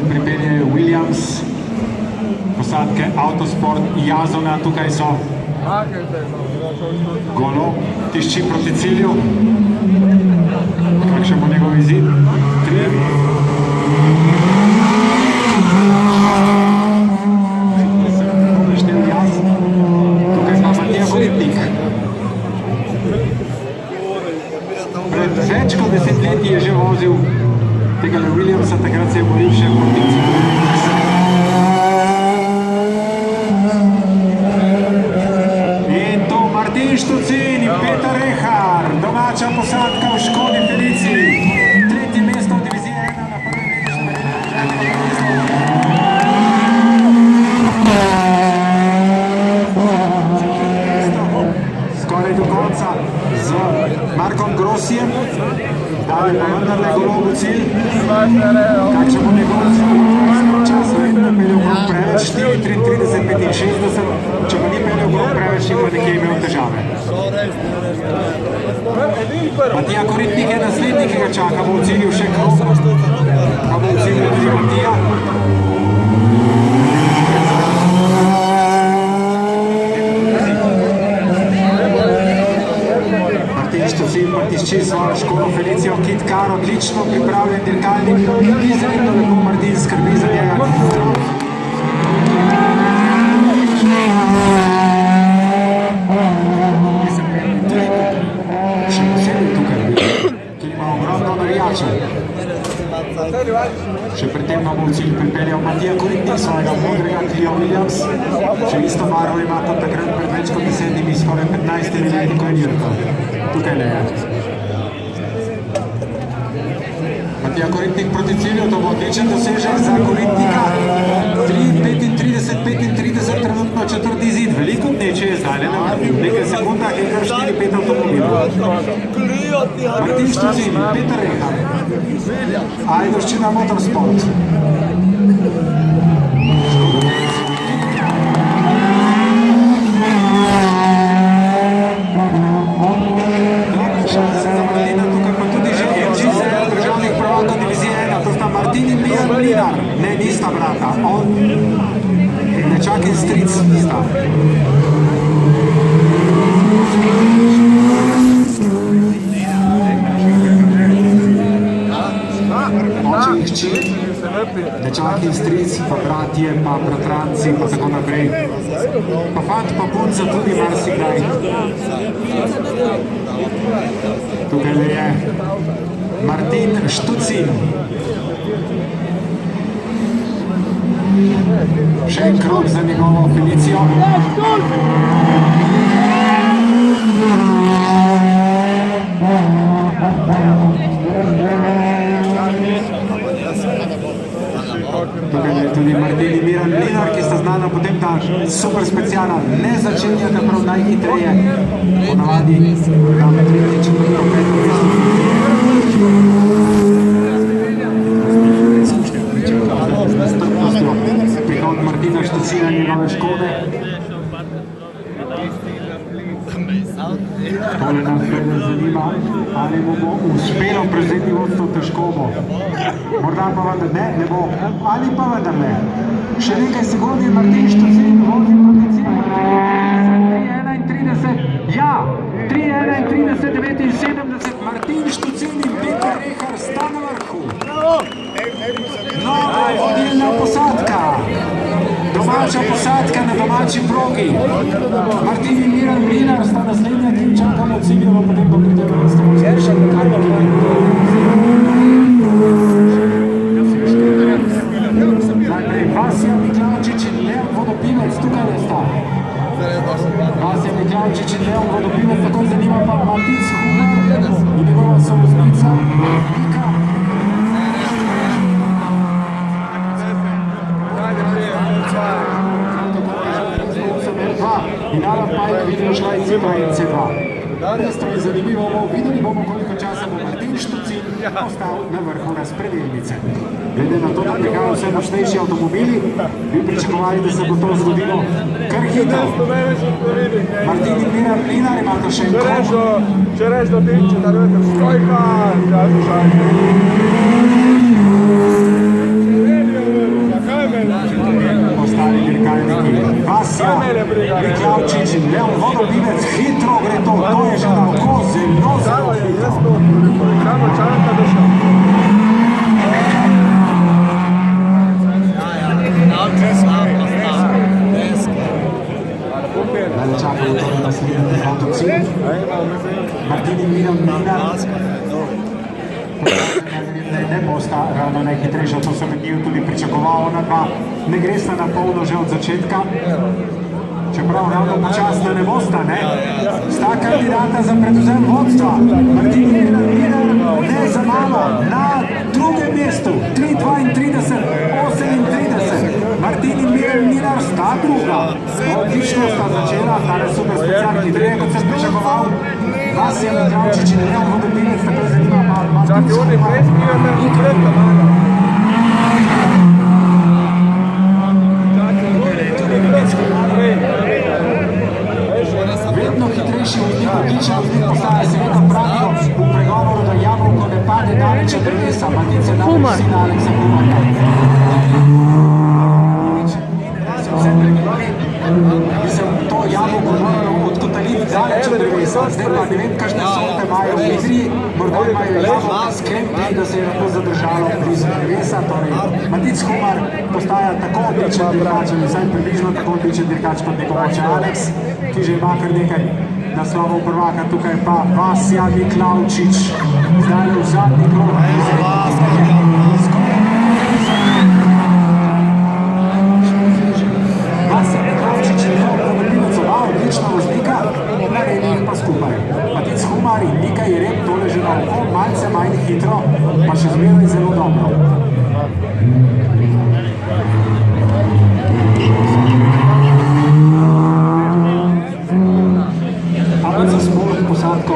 Pripelje Williams, posadke Autosport Jazona, tukaj so Golo, tišči proti cilju. Kakšen bo njegov izid? 3. Tukaj pa Matija Koritnik. Pred več kot 10 leti je že vozil tega Williamsa, takrat se je boril še proti cilju. In to Martin Štucin in Peter Rehar, domača posadka v Škodi Feliciji. 3. mesto v diviziji 1 na prvem mestu. Skoraj do konca z Markom Grossijem. Dalje pa vendarle Golo v cilj. Kakšen bo njegov čas, vedno je peljal Golo preveč, 4:33:65, če pa ni peljal Golo preveč, je pa nekje imel težave. Matija Koritnik je naslednji, ki ga čaka, bo v cilju še krog, pa bo v cilju tudi Matija. Štucin pa tišči svojo Škodo Felicijo, Kit Car, odlično pripravljen dirkalnik, izredno lepo Martin skrbi za njega. Še posebej tukaj, ki ima ogromno navijačev. Še pred tem bo v cilj pripeljal Matija Koritnik svojega modrega Clio Williams. Še isto barvo ima kot takrat pred več kot 10, skoraj 15 leti, ko je dirkal. Tukaj ne je. Matija Koritnik proti cilju, to bo odličen dosežek za Koritnika. 3:35:35, trenutno četrti izid. Veliko dneče je zdaj, v nekaj sekundah je kar 4-5 avtomobilov. Martin Štucin, Peter Rehar, Ajdovščina Motorsport. Ne, nista brata, on nečak in stric sta. Oče in hči, nečak in stric, pa bratje, pa bratranci, pa tako naprej. Pa fant, pa punca tudi marsikdaj. Tukaj le je Martin Štucin. Še en krog za njegovo Felicijo. Tukaj je tudi Martin in Miran Mlinar, ki sta znana potem ta super speciala ne začenjata prav najhitreje. Ponavadi tam 3, 4, 5. Prihod Martina Štucina in njegove Škode. Tole nas vedno zanima, ali mu bo uspelo prevzeti vodstvo, težko bo. Morda pa vendar ne bo, ali pa vendar ne. Še nekaj sekund je Martin Štucin vodi proti cilju. 3:31, ja, 3:31:79, Martin Štucin in Peter Rehar sta na vrhu. Nova vodilna posadka, domača posadka na domači progi. Martin in Miran Mlinar sta naslednja, ki čakamo cilju, potem pa pridemo na stavo zgrešen. Najprej Vasja Miklavčič in Leon Vodopivec, tukaj ne sta. Vasja Miklavčič in Leon Vodopivec, tako zanima pa Matic Huber in njegova souznica Vika. In Alan Pajk, Video Šlajc, C2 in C2. Dejstvo je zanimivo, videli bomo, koliko časa bo Martin Štucin ostal na vrhu razpredelnice. Glede na to, da prihajajo vse močnejši avtomobili, bi pričakovali, da se bo to zgodilo kar hitro. Martin in Miran Mlinar imata še en krog. Če reč, da tiče, da ne stojka, ja, slušaj. Miklavčič in Leon Vodopivec, hitro gre to je že na oko, zelo, zelo hitro. Gramo Čanka došel. Zdaj čakamo torej naslednji avtocilj. Martini Miran Minar. Ne bosta ravno najhitrejša, to sem od njih tudi pričakoval, ona dva ne gre sta na polno že od začetka. Čeprav ravno počasno ne bosta, ne? Sta kandidata za predvzem vodstva. Martini Miran Minar ne za malo, na drugem mestu, 3:32:38. Martini Miran Minar sta druga. Odlično sta začela, tale super special hitreje, kot sem pričakoval. Vasija Miklavčič in Leon Vodopivec, tako zanima Čaki, oni prespijo, ne ukrepa, vedno hitrejši voznik, odličen voznik postaja, seveda pravijo v pregovoru, da jabolko ne pade daleč od drevesa, Matic je namreč sin Aleksa Humarja. Mislim, to jabolko moralo odkotaliti daleč od drevesa, zdaj pa ne vem, kakšne sorte imajo v igri, morda imajo jabolka skrempi, da se je lahko zadržalo blizu drevesa, torej Matic Humar postaja tako odličen dirkač, ali vsaj približno tako odličen dirkač kot njegov oče Aleks, ki že ima kar nekaj naslovov prvaka, tukaj pa Vasija Miklavčič, zdaj v zadnji krog. Vasija Miklavčič je Vodopivec, oba odlična voznika, naredili jih pa skupaj. Matic Humar in Nika Jereb, tole že na oko, malce manj hitro, pa še zmeraj zelo dobro. Ampak za spolno posadko